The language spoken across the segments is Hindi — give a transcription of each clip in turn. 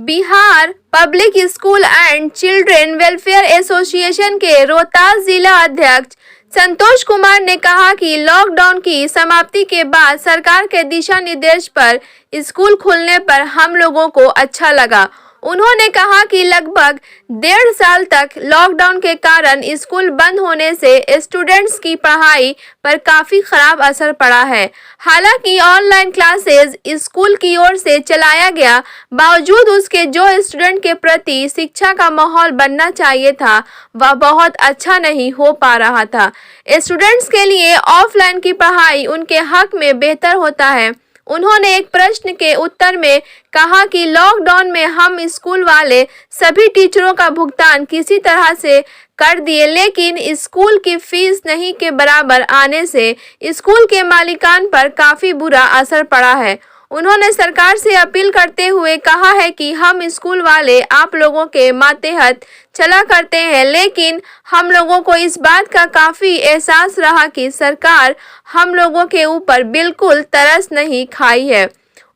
Bihar public school and children welfare association के रोहतास जिला अध्यक्ष संतोष कुमार ने कहा कि लॉकडाउन की समाप्ति के बाद सरकार के दिशा निर्देश पर स्कूल खुलने पर हम लोगों को अच्छा लगा। उन्होंने कहा कि लगभग 1.5 साल तक लॉकडाउन के कारण स्कूल बंद होने से स्टूडेंट्स की पढ़ाई पर काफी खराब असर पड़ा है। हालांकि ऑनलाइन क्लासेस स्कूल की ओर से चलाया गया, बावजूद उसके जो स्टूडेंट के प्रति शिक्षा का माहौल बनना चाहिए था वह बहुत अच्छा नहीं हो पा रहा था। स्टूडेंट्स के लिए ऑफलाइन की पढ़ाई उनके हक में बेहतर होता है। उन्होंने एक प्रश्न के उत्तर में कहा कि लॉकडाउन में हम स्कूल वाले सभी टीचरों का भुगतान किसी तरह से कर दिए, लेकिन स्कूल की फीस नहीं के बराबर आने से स्कूल के मालिकान पर काफी बुरा असर पड़ा है। उन्होंने सरकार से अपील करते हुए कहा है कि हम स्कूल वाले आप लोगों के मातहत चला करते हैं, लेकिन हम लोगों को इस बात का काफी एहसास रहा कि सरकार हम लोगों के ऊपर बिल्कुल तरस नहीं खाई है।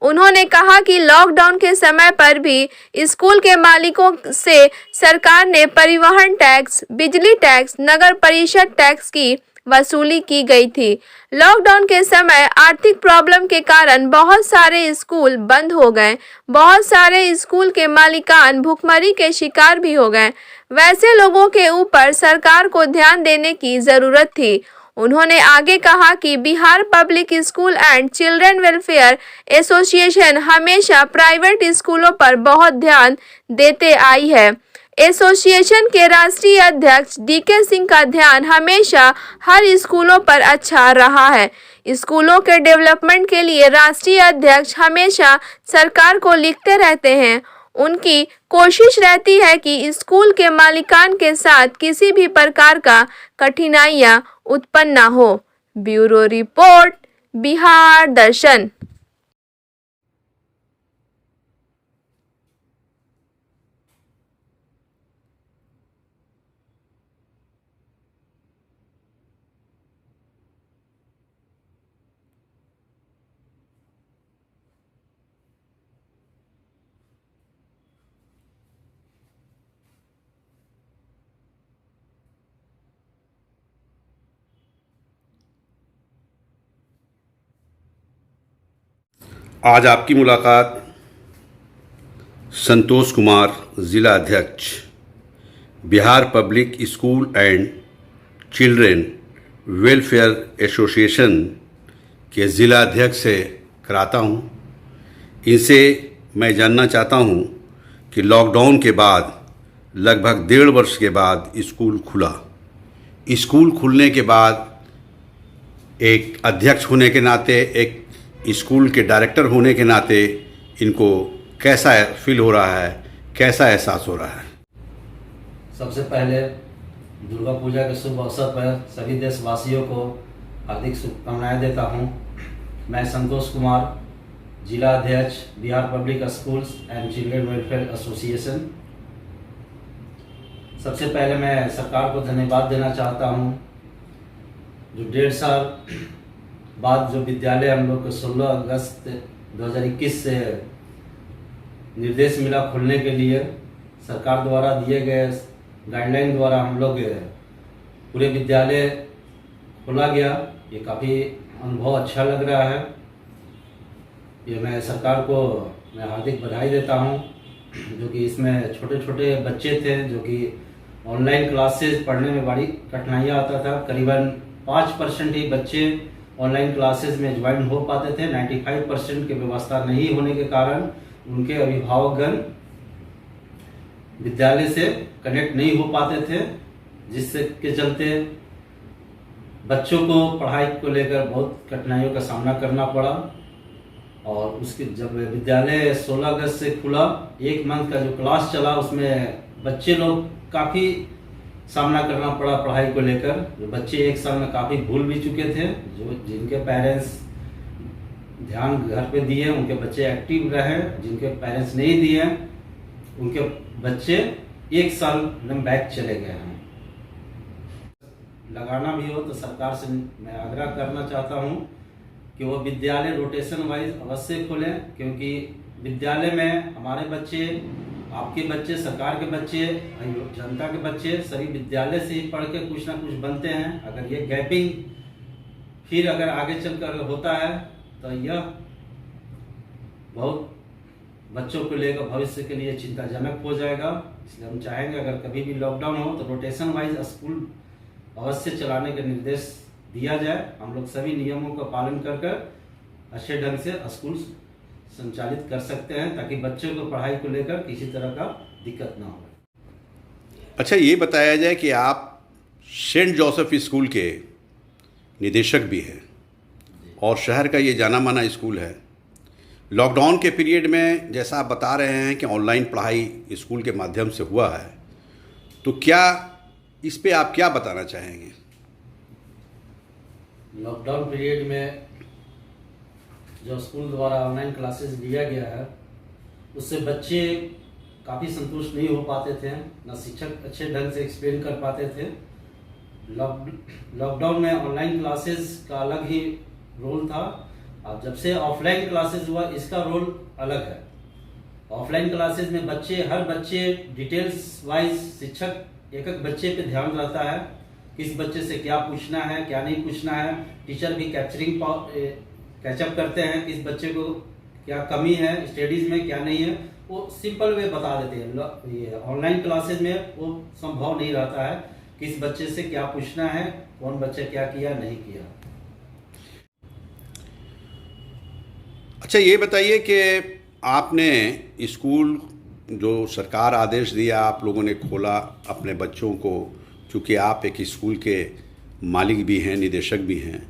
उन्होंने कहा कि लॉकडाउन के समय पर भी स्कूल के मालिकों से सरकार ने परिवहन टैक्स, बिजली टैक्स, नगर परिषद टैक्स की वसूली की गई थी। लॉकडाउन के समय आर्थिक प्रॉब्लम के कारण बहुत सारे स्कूल बंद हो गए। बहुत सारे स्कूल के मालिकान भुखमरी के शिकार भी हो गए। वैसे लोगों के ऊपर सरकार को ध्यान देने की जरूरत थी। उन्होंने आगे कहा कि Bihar public school and children welfare association हमेशा प्राइवेट स्कूलों पर बहुत ध्यान देते आई है। एसोसिएशन के राष्ट्रीय अध्यक्ष डीके सिंह का ध्यान हमेशा हर स्कूलों पर अच्छा रहा है। स्कूलों के डेवलपमेंट के लिए राष्ट्रीय अध्यक्ष हमेशा सरकार को लिखते रहते हैं। उनकी कोशिश रहती है कि स्कूल के मालिकान के साथ किसी भी प्रकार का कठिनाइयां उत्पन्न न हो। ब्यूरो रिपोर्ट, बिहार दर्शन। आज आपकी मुलाकात संतोष कुमार, ज़िला अध्यक्ष, Bihar public school and children welfare association के ज़िला अध्यक्ष से कराता हूं। इनसे मैं जानना चाहता हूं कि लॉकडाउन के बाद लगभग 1.5 वर्ष के बाद स्कूल खुला। स्कूल खुलने के बाद एक अध्यक्ष होने के नाते, एक स्कूल के डायरेक्टर होने के नाते इनको कैसा फील हो रहा है, कैसा एहसास हो रहा है? सबसे पहले दुर्गा पूजा के शुभ अवसर पर सभी देशवासियों को हार्दिक शुभकामनाएं देता हूं। मैं संतोष कुमार, जिला अध्यक्ष, Bihar public schools and children welfare association. सबसे पहले मैं सरकार को धन्यवाद देना चाहता हूं, जो 1.5 साल बाद जो विद्यालय हम लोग को 16 अगस्त 2021 से निर्देश मिला खुलने के लिए, सरकार द्वारा दिए गए गाइडलाइन द्वारा हम लोग पूरे विद्यालय खोला गया। ये काफ़ी अनुभव अच्छा लग रहा है। ये मैं सरकार को मैं हार्दिक बधाई देता हूँ, जो कि इसमें छोटे छोटे बच्चे थे जो कि ऑनलाइन क्लासेस पढ़ने में बड़ी कठिनाइयाँ आता था। करीबन 5% ही बच्चे ऑनलाइन क्लासेस में ज्वाइन हो पाते थे। 95% की व्यवस्था नहीं होने के कारण उनके अभिभावकगण विद्यालय से कनेक्ट नहीं हो पाते थे, जिससे के चलते बच्चों को पढ़ाई को लेकर बहुत कठिनाइयों का सामना करना पड़ा। और उसके जब विद्यालय 16 अगस्त से खुला, 1 मंथ का जो क्लास चला उसमें बच्चे लोग काफ़ी सामना करना पड़ा पढ़ाई को लेकर। जो बच्चे 1 साल में काफ़ी भूल भी चुके थे, जो जिनके पेरेंट्स ध्यान घर पे दिए उनके बच्चे एक्टिव रहे, जिनके पेरेंट्स नहीं दिए उनके बच्चे 1 साल में बैक चले गए हैं। लगाना भी हो तो सरकार से मैं आग्रह करना चाहता हूँ कि वो विद्यालय रोटेशन वाइज अवश्य खोलें, क्योंकि विद्यालय में हमारे बच्चे, आपके बच्चे, सरकार के बच्चे, जनता के बच्चे सभी विद्यालय से ही पढ़ के कुछ ना कुछ बनते हैं। अगर ये गैपिंग फिर अगर आगे चलकर होता है तो यह बहुत बच्चों को लेकर भविष्य के लिए चिंताजनक हो जाएगा। इसलिए हम चाहेंगे अगर कभी भी लॉकडाउन हो तो रोटेशन वाइज स्कूल अवश्य चलाने के निर्देश दिया जाए। हम लोग सभी नियमों का पालन कर अच्छे ढंग से स्कूल संचालित कर सकते हैं, ताकि बच्चों को पढ़ाई को लेकर किसी तरह का दिक्कत ना हो। अच्छा, ये बताया जाए कि आप सेंट जोसेफ स्कूल के निदेशक भी हैं और शहर का ये जाना माना स्कूल है। लॉकडाउन के पीरियड में जैसा आप बता रहे हैं कि ऑनलाइन पढ़ाई स्कूल के माध्यम से हुआ है, तो क्या इस पे आप क्या बताना चाहेंगे? लॉकडाउन पीरियड में जो स्कूल द्वारा ऑनलाइन क्लासेस लिया गया है, उससे बच्चे काफ़ी संतुष्ट नहीं हो पाते थे, ना शिक्षक अच्छे ढंग से एक्सप्लेन कर पाते थे। लॉकडाउन में ऑनलाइन क्लासेस का अलग ही रोल था। अब जब से ऑफलाइन क्लासेस हुआ, इसका रोल अलग है। ऑफलाइन क्लासेस में हर बच्चे डिटेल्स वाइज शिक्षक एक बच्चे पे ध्यान रहता है, किस बच्चे से क्या पूछना है, क्या नहीं पूछना है। टीचर भी कैचअप करते हैं, किस बच्चे को क्या कमी है स्टडीज में, क्या नहीं है, वो सिंपल वे बता देते हैं। ये ऑनलाइन क्लासेस में वो संभव नहीं रहता है, किस बच्चे से क्या पूछना है, कौन बच्चा क्या किया नहीं किया। अच्छा, ये बताइए कि आपने स्कूल जो सरकार आदेश दिया, आप लोगों ने खोला अपने बच्चों को, चूँकि आप एक स्कूल के मालिक भी हैं, निदेशक भी हैं,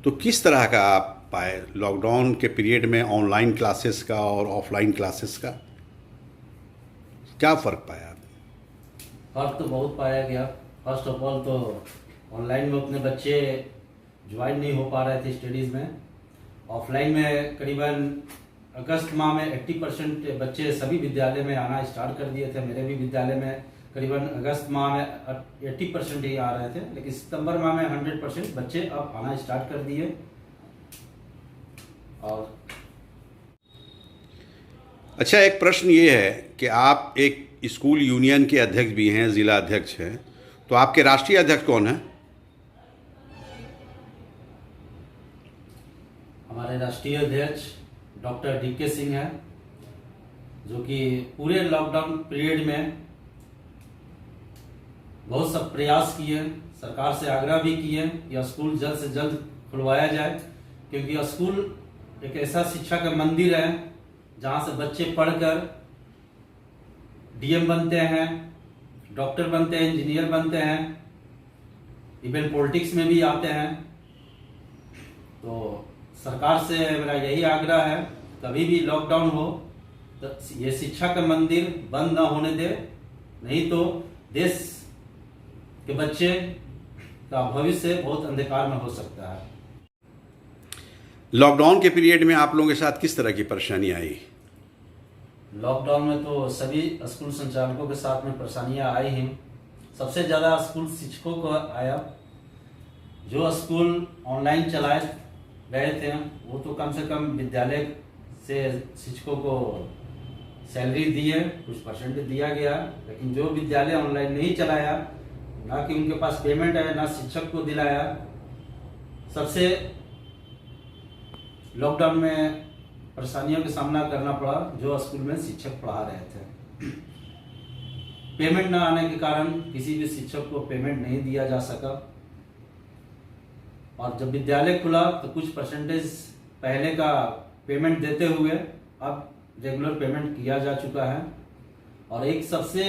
तो किस तरह का आप पाए लॉकडाउन के पीरियड में ऑनलाइन क्लासेस का और ऑफलाइन क्लासेस का क्या फ़र्क पाया आप? फर्क तो बहुत पाया गया। फर्स्ट ऑफ ऑल तो ऑनलाइन में अपने बच्चे ज्वाइन नहीं हो पा रहे थे स्टडीज़ में। ऑफलाइन में करीबन अगस्त माह में 80% बच्चे सभी विद्यालय में आना स्टार्ट कर दिए थे। मेरे भी विद्यालय में करीबन अगस्त माह में 80% ही आ रहे थे, लेकिन सितंबर माह में 100% बच्चे अब आना स्टार्ट कर दिए। और अच्छा, एक प्रश्न ये है कि आप एक स्कूल यूनियन के अध्यक्ष भी हैं, ज़िला अध्यक्ष हैं, तो आपके राष्ट्रीय अध्यक्ष कौन हैं? हमारे राष्ट्रीय अध्यक्ष डॉक्टर DK सिंह हैं, जो कि पूरे लॉकडाउन पीरियड में बहुत सब प्रयास किए, सरकार से आग्रह भी किए कि स्कूल जल्द से जल्द खुलवाया जाए, क्योंकि स्कूल एक ऐसा शिक्षा का मंदिर है जहाँ से बच्चे पढ़कर DM बनते हैं, डॉक्टर बनते हैं, इंजीनियर बनते हैं, इवन पॉलिटिक्स में भी आते हैं। तो सरकार से मेरा यही आग्रह है, कभी भी लॉकडाउन हो तो ये शिक्षा का मंदिर बंद ना होने दे, नहीं तो देश के बच्चे का भविष्य बहुत अंधकार में हो सकता है। लॉकडाउन के पीरियड में आप लोगों के साथ किस तरह की परेशानी आई? लॉकडाउन में तो सभी स्कूल संचालकों के साथ में परेशानियां आई हैं। सबसे ज़्यादा स्कूल शिक्षकों को आया। जो स्कूल ऑनलाइन चलाए गए थे वो तो कम से कम विद्यालय से शिक्षकों को सैलरी दिए, कुछ परसेंट दिया गया, लेकिन जो विद्यालय ऑनलाइन नहीं चलाया, ना कि उनके पास पेमेंट है, ना शिक्षक को दिलाया। सबसे लॉकडाउन में परेशानियों का सामना करना पड़ा जो स्कूल में शिक्षक पढ़ा रहे थे। पेमेंट न आने के कारण किसी भी शिक्षक को पेमेंट नहीं दिया जा सका, और जब विद्यालय खुला तो कुछ परसेंटेज पहले का पेमेंट देते हुए अब रेगुलर पेमेंट किया जा चुका है। और एक सबसे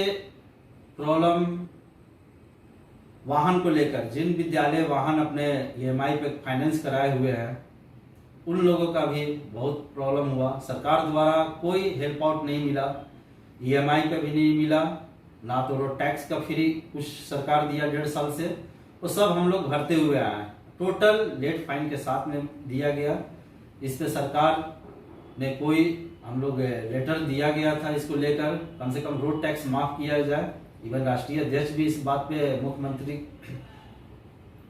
प्रॉब्लम वाहन को लेकर, जिन विद्यालय वाहन अपने EMI पे फाइनेंस कराए हुए हैं उन लोगों का भी बहुत प्रॉब्लम हुआ। सरकार द्वारा कोई हेल्प आउट नहीं मिला, EMI पे भी नहीं मिला, ना तो रोड टैक्स का फ्री कुछ सरकार दिया 1.5 साल से, वो सब हम लोग भरते हुए आए हैं। टोटल लेट फाइन के साथ में दिया गया। इस पे सरकार ने कोई हम लोग लेटर दिया गया था इसको लेकर, कम से कम रोड टैक्स माफ किया जाए। इवन राष्ट्रीय अध्यक्ष भी इस बात पे मुख्यमंत्री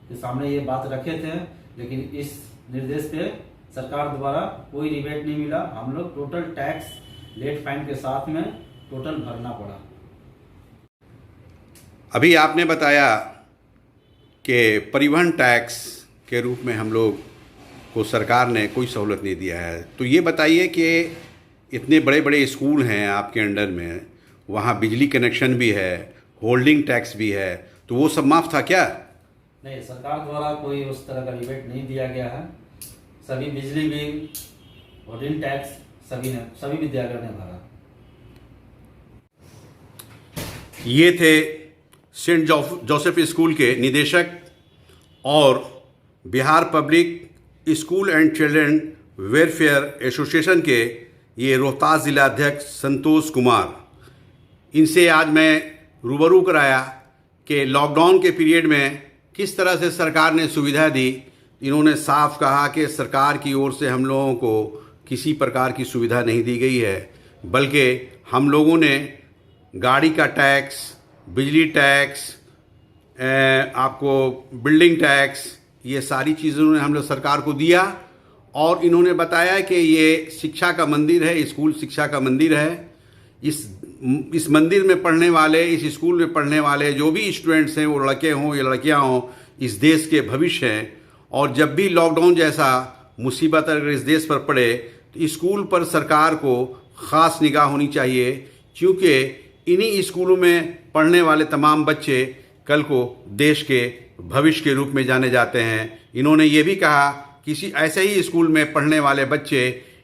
के सामने ये बात रखे थे, लेकिन इस निर्देश पे सरकार द्वारा कोई रिबेट नहीं मिला। हम लोग टोटल टैक्स लेट फाइन के साथ में टोटल भरना पड़ा। अभी आपने बताया कि परिवहन टैक्स के रूप में हम लोग को सरकार ने कोई सहूलत नहीं दिया है, तो ये बताइए कि इतने बड़े बड़े स्कूल हैं आपके अंडर में, वहाँ बिजली कनेक्शन भी है, होल्डिंग टैक्स भी है, तो वो सब माफ़ था क्या? नहीं, सरकार द्वारा कोई उस तरह का रिबेट नहीं दिया गया है। सभी बिजली बिल, होल्डिंग टैक्स सभी विद्यालयों ने भरा। ये थे सेंट जोसेफ स्कूल के निदेशक और Bihar public school and children welfare association के ये रोहतास जिला अध्यक्ष संतोष कुमार। इनसे आज मैं रूबरू कराया कि लॉकडाउन के पीरियड में किस तरह से सरकार ने सुविधा दी। इन्होंने साफ कहा कि सरकार की ओर से हम लोगों को किसी प्रकार की सुविधा नहीं दी गई है, बल्कि हम लोगों ने गाड़ी का टैक्स, बिजली टैक्स, आपको बिल्डिंग टैक्स, ये सारी चीज़ों ने हम लोग सरकार को दिया। और इन्होंने बताया कि ये शिक्षा का मंदिर है, स्कूल शिक्षा का मंदिर है। इस मंदिर में पढ़ने वाले, इस स्कूल में पढ़ने वाले जो भी स्टूडेंट्स हैं, वो लड़के हों या लड़कियां हों, इस देश के भविष्य हैं। और जब भी लॉकडाउन जैसा मुसीबत अगर इस देश पर पड़े तो स्कूल पर सरकार को ख़ास निगाह होनी चाहिए, क्योंकि इन्हीं स्कूलों में पढ़ने वाले तमाम बच्चे कल को देश के भविष्य के रूप में जाने जाते हैं। इन्होंने ये भी कहा किसी ऐसे ही स्कूल में पढ़ने वाले बच्चे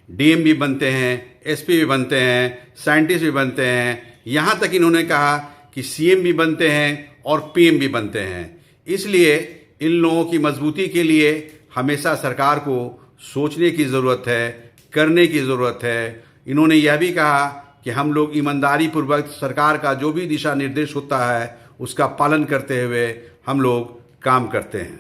डीएम भी बनते हैं, एसपी भी बनते हैं, साइंटिस्ट भी बनते हैं, यहाँ तक इन्होंने कहा कि सीएम भी बनते हैं और पीएम भी बनते हैं। इसलिए इन लोगों की मजबूती के लिए हमेशा सरकार को सोचने की ज़रूरत है, करने की ज़रूरत है। इन्होंने यह भी कहा कि हम लोग ईमानदारी पूर्वक सरकार का जो भी दिशा निर्देश होता है उसका पालन करते हुए हम लोग काम करते हैं।